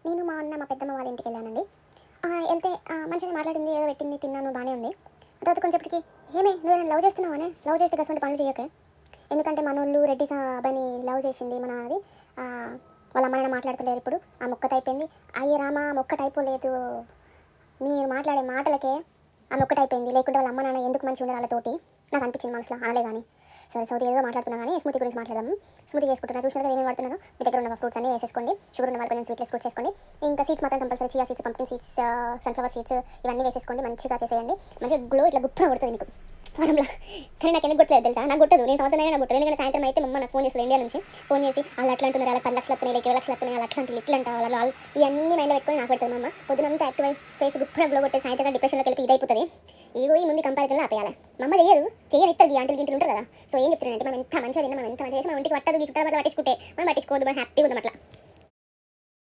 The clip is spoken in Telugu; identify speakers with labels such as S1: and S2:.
S1: నేను మా అన్న మా పెద్దమ్మ వాళ్ళ ఇంటికి వెళ్ళానండి. వెళ్తే మంచిగా మాట్లాడింది, ఏదో పెట్టింది, తిన్నాను, బాగానే ఉంది. తర్వాత కొంచెంసేపటికి ఏమే నువ్వు నన్ను లవ్ చేస్తున్నావనే, లవ్ చేస్తే గసంటి పనులు చేయకే, ఎందుకంటే మనోళ్ళు రెడ్డి అబ్బాయిని లవ్ చేసింది మన అది వాళ్ళ అమ్మ నాన్న మాట్లాడతలేరు ఇప్పుడు, ఆ మొక్కత అయిపోయింది. అయ్యే రామా మొక్కట అయిపోలేదు, మీరు మాట్లాడే మాటలకే ఆమె ఒక్కటైపోయింది, లేకుంటే వాళ్ళ అమ్మ నాన్న ఎందుకు మంచిగా ఉండాలి వాళ్ళతోటి నాకు అనిపించింది మనసులో, అనలే కానీ. సరే సౌదీ ఏదో మాట్లాడుతున్నా కానీ స్మూతీ గురించి మాట్లాడదాం. స్మూతీ చేసుకుంటున్నా, చూసినా కదా ఏమేమి వాడుతున్నాను. మీ దగ్గర ఉన్న ఫ్రూట్స్ అన్ని వేసేసుకోండి, షుగర్ ఉన్న వాళ్ళు కొంచెం స్వీట్లెస్ ఫ్రూట్స్ వేసుకోండి, ఇంకా సీడ్స్ మాత్రం compulsory chia seeds, pumpkin seeds, sunflower seeds ఇవన్నీ వేసేసుకోండి, మంచిగా చేసేయండి. మంచిగా గ్లో ఇట్లా గుప్ప కొడుతుంది మీకు వరంలో. కానీ నాకు ఎందుకు గుర్తులేదు తెలుసా, నాకు గుర్తదు, నేను సంవత్సరం అయినా నాకు గుర్తుంది. ఎందుకంటే సాయంత్రం అయితే మమ్మ నాకు ఫోన్ చేస్తుంది ఇండియా నుంచి, ఫోన్ చేసి వాళ్ళు అట్లా అంటున్నారు, వాళ్ళకి 10 లక్షలు వస్తున్నాయి, 20 లక్షలు వస్తున్నాయి, వాళ్ళు అట్లా అంటే ఇట్లా అంట, వాళ్ళు ఇవన్నీ మైండ్లో పెట్టుకొని నాకు పెడుతుంది మమ్మ. పొద్దునంతా యాక్టివ్ ఫేస్ గుప్ప గ్లో కొట్టే సాయంత్రం డిప్రెషన్లోకి వెళ్ళి ఇదైపోతుంది. ఇగో ఈ ముందు కంపారిజన్లో ఆపేయాలి. మమ్మ చేయదు, చేయనిస్తారు, ఈ ఆంటీలు గింటలు ఉంటారు కదా. సో ఏం చెప్తున్నానంటే మనం ఎంత మంచిగా తిన్నా, మనం ఎంత మంచిగా చేసి మనం ఇంటికి పట్టదు, ఈ చుట్టాలు పట్ల పట్టించుకుంటే మనం పట్టించుకోవద్దు, మనం హ్యాపీగా ఉందాం అట్లా.